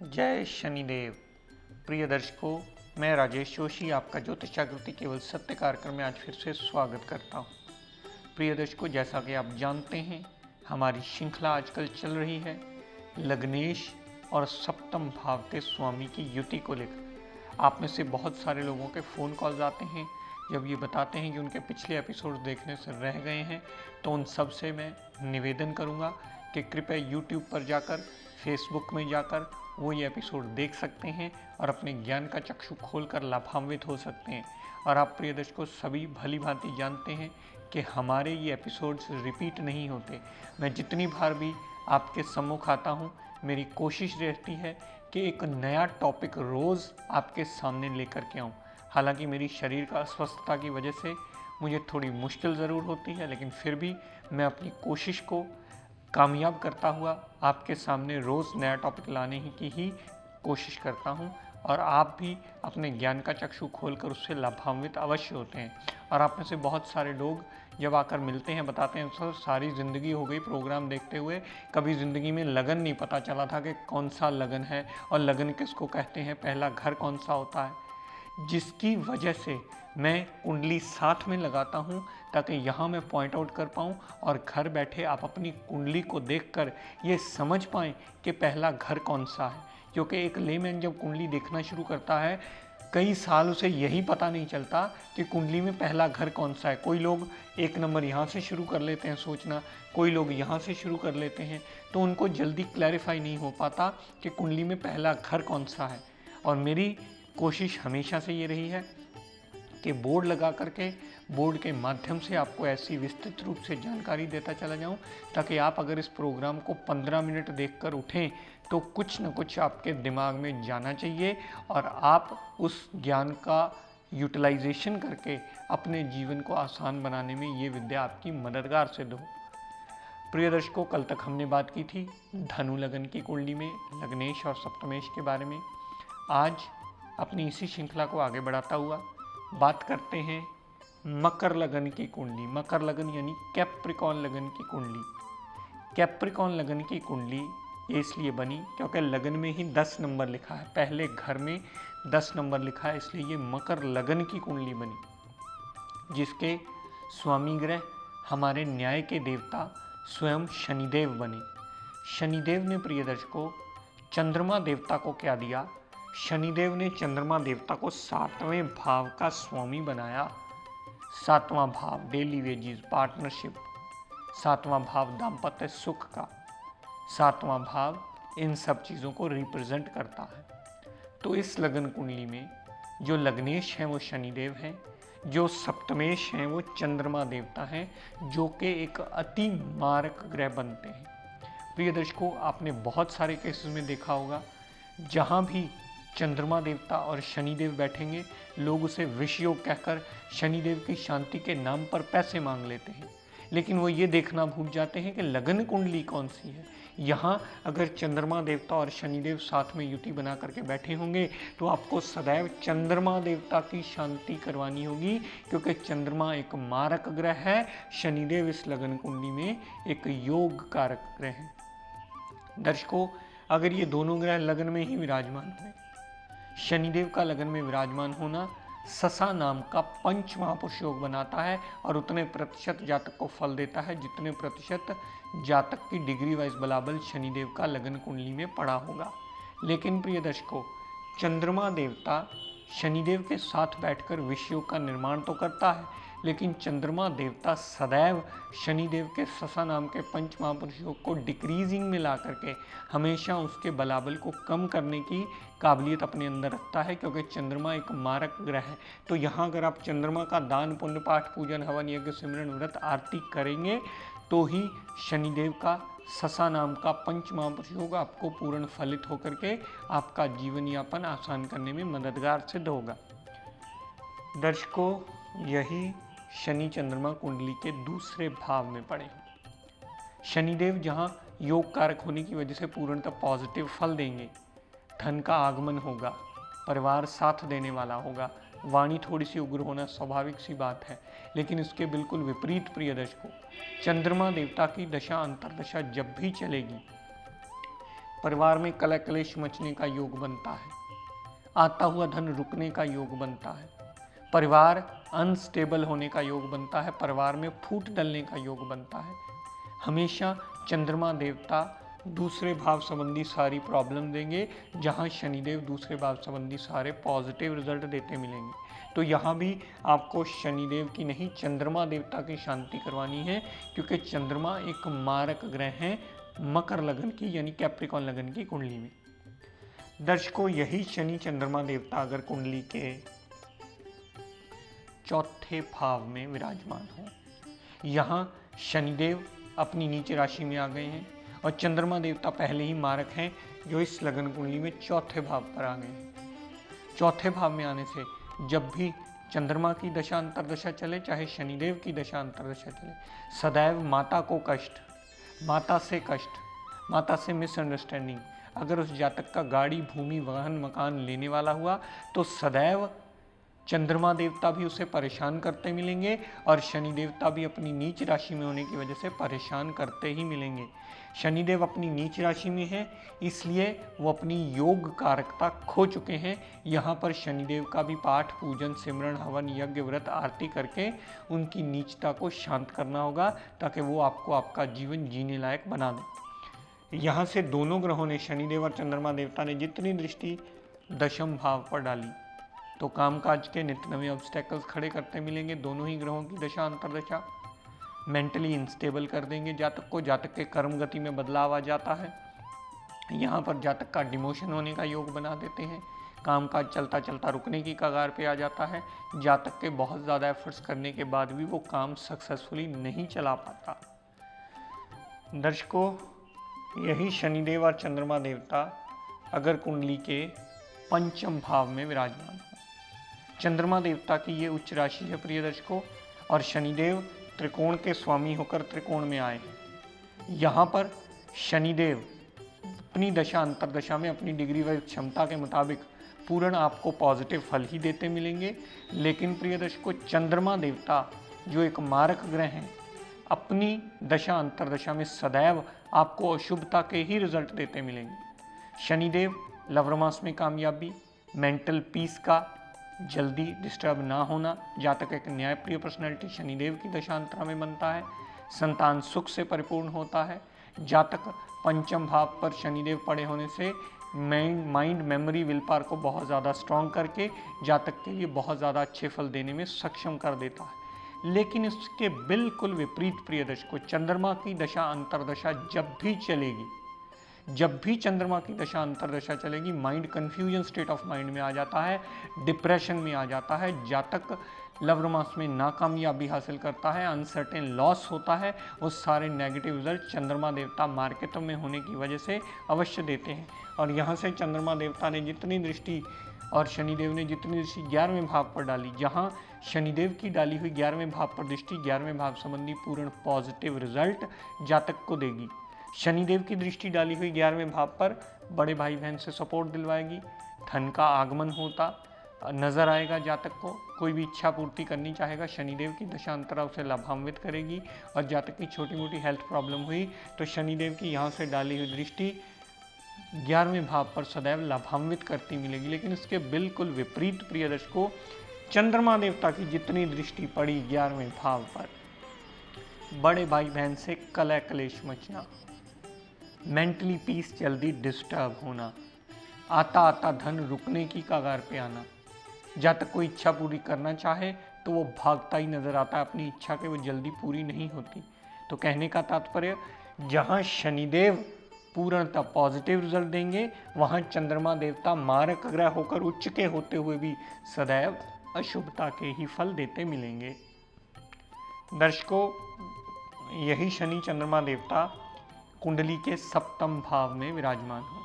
जय शनिदेव। प्रिय दर्शकों, मैं राजेश जोशी आपका ज्योतिष जागृति केवल सत्य कार्यक्रम में आज फिर से स्वागत करता हूं। प्रिय दर्शकों, जैसा कि आप जानते हैं, हमारी श्रृंखला आजकल चल रही है लग्नेश और सप्तम भाव के स्वामी की युति को लेकर। आप में से बहुत सारे लोगों के फ़ोन कॉल्स आते हैं जब ये बताते हैं कि उनके पिछले एपिसोड देखने से रह गए हैं, तो उन सब से मैं निवेदन करूँगा कि कृपया यूट्यूब पर जाकर, फेसबुक में जाकर वो ये एपिसोड देख सकते हैं और अपने ज्ञान का चक्षु खोलकर लाभान्वित हो सकते हैं। और आप प्रिय दर्शकों सभी भली भांति जानते हैं कि हमारे ये एपिसोड्स रिपीट नहीं होते। मैं जितनी बार भी आपके सम्मुख आता हूँ, मेरी कोशिश रहती है कि एक नया टॉपिक रोज़ आपके सामने लेकर के आऊँ। हालांकि मेरी शरीर का अस्वस्थता की वजह से मुझे थोड़ी मुश्किल ज़रूर होती है, लेकिन फिर भी मैं अपनी कोशिश को कामयाब करता हुआ आपके सामने रोज़ नया टॉपिक लाने की ही कोशिश करता हूं। और आप भी अपने ज्ञान का चक्षु खोलकर उससे लाभान्वित अवश्य होते हैं। और आप में से बहुत सारे लोग जब आकर मिलते हैं बताते हैं, सर सारी ज़िंदगी हो गई प्रोग्राम देखते हुए, कभी ज़िंदगी में लगन नहीं पता चला था कि कौन सा लगन है और लगन किसको कहते हैं, पहला घर कौन सा होता है। जिसकी वजह से मैं कुंडली साथ में लगाता हूं ताकि यहाँ मैं पॉइंट आउट कर पाऊँ और घर बैठे आप अपनी कुंडली को देखकर ये समझ पाएँ कि पहला घर कौन सा है। क्योंकि एक लेमैन जब कुंडली देखना शुरू करता है, कई साल उसे यही पता नहीं चलता कि कुंडली में पहला घर कौन सा है। कोई लोग एक नंबर यहाँ से शुरू कर लेते हैं सोचना, कोई लोग यहाँ से शुरू कर लेते हैं, तो उनको जल्दी क्लैरिफाई नहीं हो पाता कि कुंडली में पहला घर कौन सा है। और मेरी कोशिश हमेशा से ये रही है कि बोर्ड लगा करके, बोर्ड के माध्यम से आपको ऐसी विस्तृत रूप से जानकारी देता चला जाऊं ताकि आप अगर इस प्रोग्राम को 15 मिनट देखकर उठें तो कुछ न कुछ आपके दिमाग में जाना चाहिए और आप उस ज्ञान का यूटिलाइजेशन करके अपने जीवन को आसान बनाने में ये विद्या आपकी मददगार सिद्ध हो। प्रिय दर्शकों, कल तक हमने बात की थी धनु लगन की कुंडली में लग्नेश और सप्तमेश के बारे में। आज अपनी इसी श्रृंखला को आगे बढ़ाता हुआ बात करते हैं मकर लगन की कुंडली। मकर लगन यानी कैप्रिकॉन लगन की कुंडली। कैप्रिकॉन लगन की कुंडली ये इसलिए बनी क्योंकि लगन में ही 10 नंबर लिखा है, पहले घर में 10 नंबर लिखा है, इसलिए ये मकर लगन की कुंडली बनी, जिसके स्वामी ग्रह हमारे न्याय के देवता स्वयं शनिदेव बने। शनिदेव ने प्रिय दर्शकों चंद्रमा देवता को क्या दिया? शनिदेव ने चंद्रमा देवता को 7वें भाव का स्वामी बनाया। 7वां भाव डेली वेजेस, पार्टनरशिप, 7वां भाव दाम्पत्य सुख का, 7वां भाव इन सब चीज़ों को रिप्रेजेंट करता है। तो इस लगन कुंडली में जो लग्नेश हैं वो शनिदेव हैं, जो सप्तमेश हैं वो चंद्रमा देवता हैं, जो कि एक अति मारक ग्रह बनते हैं। प्रिय दर्शकों, आपने बहुत सारे केसेस में देखा होगा जहाँ भी चंद्रमा देवता और शनिदेव बैठेंगे, लोग उसे विष योग कहकर शनिदेव की शांति के नाम पर पैसे मांग लेते हैं, लेकिन वो ये देखना भूल जाते हैं कि लगन कुंडली कौन सी है। यहाँ अगर चंद्रमा देवता और शनिदेव साथ में युति बना करके बैठे होंगे तो आपको सदैव चंद्रमा देवता की शांति करवानी होगी, क्योंकि चंद्रमा एक मारक ग्रह है, शनिदेव इस लगन कुंडली में एक योग कारक ग्रह है। दर्शकों, अगर ये दोनों ग्रह लगन में ही विराजमान हुए, शनिदेव का लगन में विराजमान होना ससा नाम का पंच महापुरुष योग बनाता है और उतने प्रतिशत जातक को फल देता है जितने प्रतिशत जातक की डिग्री वाइज बलाबल शनिदेव का लगन कुंडली में पड़ा होगा। लेकिन प्रिय दर्शकों, चंद्रमा देवता शनिदेव के साथ बैठकर विष योग का निर्माण तो करता है, लेकिन चंद्रमा देवता सदैव शनिदेव के ससा नाम के पंच महापुरुष योग को डिक्रीजिंग में ला करके हमेशा उसके बलाबल को कम करने की काबिलियत अपने अंदर रखता है, क्योंकि चंद्रमा एक मारक ग्रह है। तो यहाँ अगर आप चंद्रमा का दान, पुण्य, पाठ, पूजन, हवन, यज्ञ, सिमरन, व्रत, आरती करेंगे तो ही शनिदेव का ससा नाम का पंच महापुरुष योग आपको पूर्ण फलित होकर के आपका जीवन यापन आसान करने में मददगार सिद्ध होगा। दर्शकों, यही शनि चंद्रमा कुंडली के दूसरे भाव में पड़े। शनिदेव जहां योग कारक होने की वजह से पूर्णतः पॉजिटिव फल देंगे, धन का आगमन होगा, परिवार साथ देने वाला होगा, वाणी थोड़ी सी उग्र होना स्वाभाविक सी बात है, लेकिन इसके बिल्कुल विपरीत प्रिय दर्शकों, चंद्रमा देवता की दशा अंतर्दशा जब भी चलेगी, परिवार में कलह कलेश मचने का योग बनता है, आता हुआ धन रुकने का योग बनता है, परिवार अनस्टेबल होने का योग बनता है, परिवार में फूट डलने का योग बनता है। हमेशा चंद्रमा देवता दूसरे भाव संबंधी सारी प्रॉब्लम देंगे, जहां शनिदेव दूसरे भाव संबंधी सारे पॉजिटिव रिजल्ट देते मिलेंगे। तो यहाँ भी आपको शनिदेव की नहीं, चंद्रमा देवता की शांति करवानी है, क्योंकि चंद्रमा एक मारक ग्रह है मकर लगन की, यानी कैप्रिकॉन लगन की कुंडली में। दर्शकों, यही शनि चंद्रमा देवता अगर कुंडली के चौथे भाव में विराजमान हो, यहाँ शनिदेव अपनी नीच राशि में आ गए हैं और चंद्रमा देवता पहले ही मारक हैं जो इस लगन कुंडली में चौथे भाव पर आ गए हैं। चौथे भाव में आने से जब भी चंद्रमा की दशा अंतर्दशा चले, चाहे शनिदेव की दशा अंतर्दशा चले, सदैव माता को कष्ट, माता से कष्ट, माता से मिसअंडरस्टैंडिंग, अगर उस जातक का गाड़ी भूमि वाहन मकान लेने वाला हुआ तो सदैव चंद्रमा देवता भी उसे परेशान करते मिलेंगे और शनि देवता भी अपनी नीच राशि में होने की वजह से परेशान करते ही मिलेंगे। शनिदेव अपनी नीच राशि में है, इसलिए वो अपनी योग कारकता खो चुके हैं। यहाँ पर शनिदेव का भी पाठ पूजन सिमरण हवन यज्ञ व्रत आरती करके उनकी नीचता को शांत करना होगा, ताकि वो आपको आपका जीवन जीने लायक बना दें। यहाँ से दोनों ग्रहों ने, शनिदेव और चंद्रमा देवता ने जितनी दृष्टि दशम भाव पर डाली, तो कामकाज के नित्य नवे ऑब्स्टेकल्स खड़े करते मिलेंगे। दोनों ही ग्रहों की दशा अंतर्दशा मेंटली इंस्टेबल कर देंगे जातक को, जातक के कर्म गति में बदलाव आ जाता है। यहाँ पर जातक का डिमोशन होने का योग बना देते हैं, कामकाज चलता चलता रुकने की कगार पे आ जाता है, जातक के बहुत ज़्यादा एफर्ट्स करने के बाद भी वो काम सक्सेसफुली नहीं चला पाता। दर्शकों, यही शनिदेव और चंद्रमा देवता अगर कुंडली के पंचम भाव में विराजमान हो, चंद्रमा देवता की ये उच्च राशि है प्रिय दर्शकों, और शनिदेव त्रिकोण के स्वामी होकर त्रिकोण में आए हैं। यहाँ पर शनिदेव अपनी दशा अंतर्दशा में अपनी डिग्री व क्षमता के मुताबिक पूर्ण आपको पॉजिटिव फल ही देते मिलेंगे, लेकिन प्रिय दर्शकों, चंद्रमा देवता जो एक मारक ग्रह हैं, अपनी दशा अंतर्दशा में सदैव आपको अशुभता के ही रिजल्ट देते मिलेंगे। शनिदेव लव रोमांस में कामयाबी, मेंटल पीस का जल्दी डिस्टर्ब ना होना, जातक एक न्यायप्रिय पर्सनैलिटी शनिदेव की दशांतरा में बनता है, संतान सुख से परिपूर्ण होता है। जातक पंचम भाव पर शनिदेव पड़े होने से माइंड मेमोरी विल पावर को बहुत ज़्यादा स्ट्रॉन्ग करके जातक के लिए बहुत ज़्यादा अच्छे फल देने में सक्षम कर देता है। लेकिन इसके बिल्कुल विपरीत प्रिय दर्शकों, चंद्रमा की दशा अंतर्दशा जब भी चलेगी, जब भी चंद्रमा की दशा अंतर्दशा चलेगी, mind confusion state of mind में आ जाता है, डिप्रेशन में आ जाता है, जातक लव रोमांस में नाकामयाबी हासिल करता है, अनसर्टेन लॉस होता है। वो सारे नेगेटिव रिजल्ट चंद्रमा देवता मार्केटों में होने की वजह से अवश्य देते हैं। और यहाँ से चंद्रमा देवता ने जितनी दृष्टि और शनिदेव ने जितनी दृष्टि 11वें भाव पर डाली, जहाँ शनिदेव की डाली हुई 11वें भाव पर दृष्टि 11वें भाव संबंधी पूर्ण पॉजिटिव रिजल्ट जातक को देगी। शनिदेव की दृष्टि डाली हुई 11वें भाव पर बड़े भाई बहन से सपोर्ट दिलवाएगी, धन का आगमन होता नजर आएगा जातक को, कोई भी इच्छा पूर्ति करनी चाहेगा, शनिदेव की दशांतरा उसे लाभान्वित करेगी। और जातक की छोटी मोटी हेल्थ प्रॉब्लम हुई तो शनिदेव की यहाँ से डाली हुई दृष्टि 11वें भाव पर सदैव लाभान्वित करती मिलेगी। लेकिन इसके बिल्कुल विपरीत प्रिय दर्शकों, चंद्रमा देवता की जितनी दृष्टि पड़ी 11वें भाव पर, बड़े भाई बहन से कलह कलेश मचना, मेंटली पीस जल्दी डिस्टर्ब होना, आता आता धन रुकने की कगार पे आना, जातक कोई इच्छा पूरी करना चाहे तो वो भागता ही नजर आता है, अपनी इच्छा के वो जल्दी पूरी नहीं होती। तो कहने का तात्पर्य, जहाँ शनिदेव पूर्णतः पॉजिटिव रिजल्ट देंगे, वहाँ चंद्रमा देवता मारक ग्रह होकर उच्च के होते हुए भी सदैव अशुभता के ही फल देते मिलेंगे। दर्शकों, यही शनि चंद्रमा देवता कुंडली के सप्तम भाव में विराजमान हो।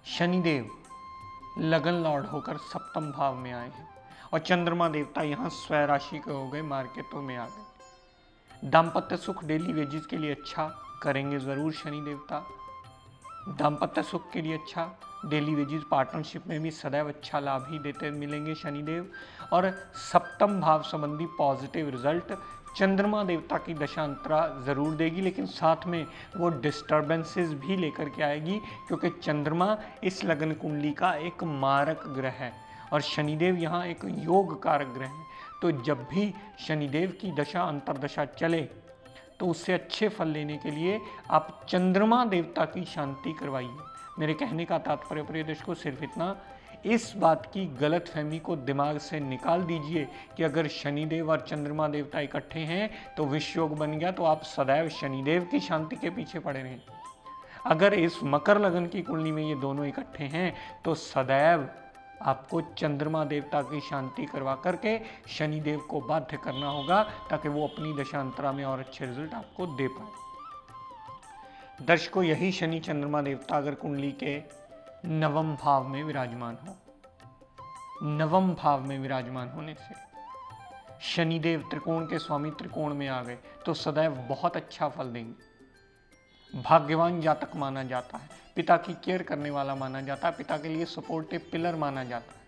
शनिदेव लगन लॉर्ड होकर सप्तम भाव में आए हैं और चंद्रमा देवता यहाँ स्वय राशि के हो गए, मार्केटों में आ गए। दाम्पत्य सुख डेली वेजेस के लिए अच्छा करेंगे जरूर शनि देवता। दाम्पत्य सुख के लिए अच्छा, डेली वेजेस पार्टनरशिप में भी सदैव अच्छा लाभ ही देते मिलेंगे शनिदेव। और सप्तम भाव संबंधी पॉजिटिव रिजल्ट चंद्रमा देवता की दशांतरा जरूर देगी, लेकिन साथ में वो डिस्टर्बेंसेस भी लेकर के आएगी, क्योंकि चंद्रमा इस लगन कुंडली का एक मारक ग्रह है और शनिदेव यहाँ एक योग कारक ग्रह है। तो जब भी शनिदेव की दशा अंतरदशा चले तो उससे अच्छे फल लेने के लिए आप चंद्रमा देवता की शांति करवाइए। मेरे कहने का तात्पर्य प्रिय दर्शकों सिर्फ इतना, इस बात की गलत फहमी को दिमाग से निकाल दीजिए कि अगर शनिदेव और चंद्रमा देवता इकट्ठे हैं तो विश्व योग बन गया, तो आप सदैव शनिदेव की शांति के पीछे पड़े रहें। अगर इस मकर लगन की कुंडली में ये दोनों इकट्ठे हैं तो सदैव आपको चंद्रमा देवता की शांति करवा करके शनिदेव को बाध्य करना होगा, ताकि वो अपनी दशांतरा में और अच्छे रिजल्ट आपको दे पाए। दर्शकों, यही शनि चंद्रमा देवता अगर कुंडली के नवम भाव में विराजमान हो, नवम भाव में विराजमान होने से शनिदेव त्रिकोण के स्वामी त्रिकोण में आ गए तो सदैव बहुत अच्छा फल देंगे। भाग्यवान जातक माना जाता है, पिता की केयर करने वाला माना जाता है, पिता के लिए सपोर्टिव पिलर माना जाता है,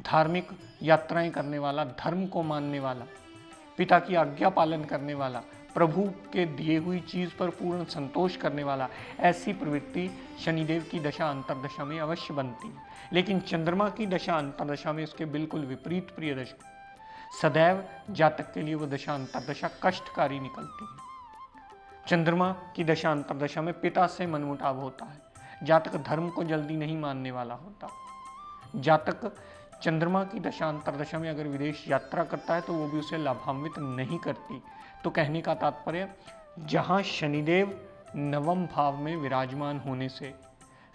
धार्मिक यात्राएं करने वाला, धर्म को मानने वाला, पिता की आज्ञा पालन करने वाला, प्रभु के दिए हुई चीज पर पूर्ण संतोष करने वाला, ऐसी प्रवृत्ति शनिदेव की दशा अंतरदशा में अवश्य बनती है। लेकिन चंद्रमा की दशा अंतरदशा में उसके बिल्कुल विपरीत प्रिय दशा, सदैव जातक के लिए वो दशा अंतरदशा कष्टकारी निकलती है। चंद्रमा की दशा अंतरदशा में पिता से मनमुटाव होता है, जातक धर्म को जल्दी नहीं मानने वाला होता। जातक चंद्रमा की दशा अंतरदशा में अगर विदेश यात्रा करता है तो वो भी उसे लाभान्वित नहीं करती। तो कहने का तात्पर्य, जहाँ शनिदेव नवम भाव में विराजमान होने से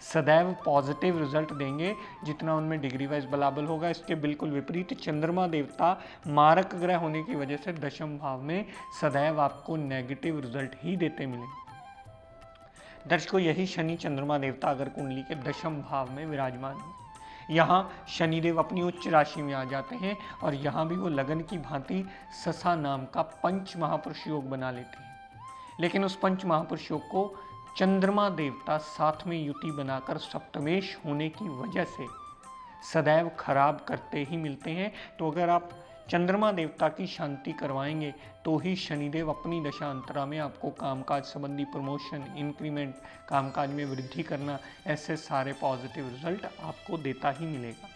सदैव पॉजिटिव रिजल्ट देंगे, जितना उनमें डिग्री वाइज बलाबल होगा। इसके बिल्कुल विपरीत चंद्रमा देवता मारक ग्रह होने की वजह से दशम भाव में सदैव आपको नेगेटिव रिजल्ट ही देते मिलेंगे। दर्शकों, यही शनि चंद्रमा देवता अगर कुंडली के दशम भाव में विराजमान हो, यहाँ शनिदेव अपनी उच्च राशि में आ जाते हैं और यहाँ भी वो लगन की भांति ससा नाम का पंच महापुरुष योग बना लेते हैं। लेकिन उस पंच महापुरुष योग को चंद्रमा देवता साथ में युति बनाकर सप्तमेश होने की वजह से सदैव खराब करते ही मिलते हैं। तो अगर आप चंद्रमा देवता की शांति करवाएंगे तो ही शनिदेव अपनी दशांतरा में आपको कामकाज संबंधी प्रमोशन, इंक्रीमेंट, कामकाज में वृद्धि करना, ऐसे सारे पॉजिटिव रिजल्ट आपको देता ही मिलेगा।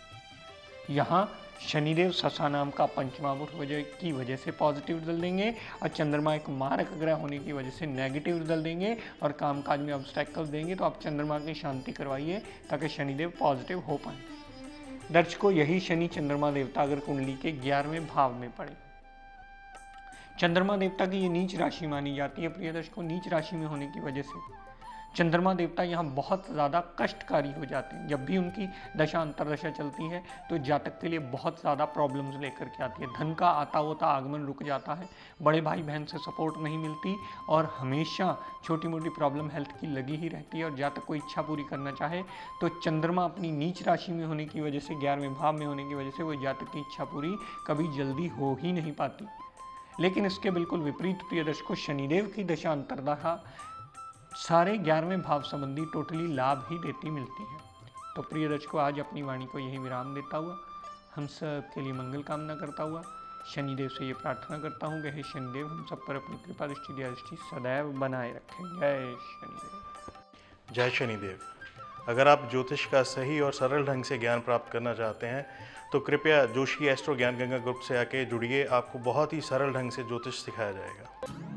यहाँ शनिदेव ससा नाम का पंचमहापुरुष की वजह से पॉजिटिव रिजल्ट देंगे और चंद्रमा एक मारक ग्रह होने की वजह से नेगेटिव रिजल्ट देंगे और कामकाज में ऑब्स्टैकल्स देंगे। तो आप चंद्रमा की शांति करवाइए ताकि शनिदेव पॉजिटिव हो पाए। दर्शकों, यही शनि चंद्रमा देवता अगर कुंडली के 11वें भाव में पड़े, चंद्रमा देवता की ये नीच राशि मानी जाती है। प्रिय दर्शकों, नीच राशि में होने की वजह से चंद्रमा देवता यहाँ बहुत ज़्यादा कष्टकारी हो जाते हैं। जब भी उनकी दशा अंतरदशा चलती है तो जातक के लिए बहुत ज़्यादा प्रॉब्लम्स लेकर के आती है। धन का आता होता आगमन रुक जाता है, बड़े भाई बहन से सपोर्ट नहीं मिलती और हमेशा छोटी मोटी प्रॉब्लम हेल्थ की लगी ही रहती है। और जातक को इच्छा पूरी करना चाहे तो चंद्रमा अपनी नीच राशि में होने की वजह से, 11वें भाव में होने की वजह से, वो जातक की इच्छा पूरी कभी जल्दी हो ही नहीं पाती। लेकिन इसके बिल्कुल विपरीत प्रिय दर्शकों, शनिदेव की दशा अंतरदशा सारे 11वें भाव संबंधी टोटली लाभ ही देती मिलती है। तो प्रिय दर्शकों, आज अपनी वाणी को यही विराम देता हुआ, हम सब के लिए मंगल कामना करता हुआ, शनिदेव से ये प्रार्थना करता हूँ कि हे शनिदेव हम सब पर अपनी कृपा दृष्टि दया दृष्टि सदैव बनाए रखें। जय शनिदेव। जय शनिदेव। अगर आप ज्योतिष का सही और सरल ढंग से ज्ञान प्राप्त करना चाहते हैं तो कृपया जोशी एस्ट्रो ज्ञान गंगा ग्रुप से आके जुड़िए। आपको बहुत ही सरल ढंग से ज्योतिष सिखाया जाएगा।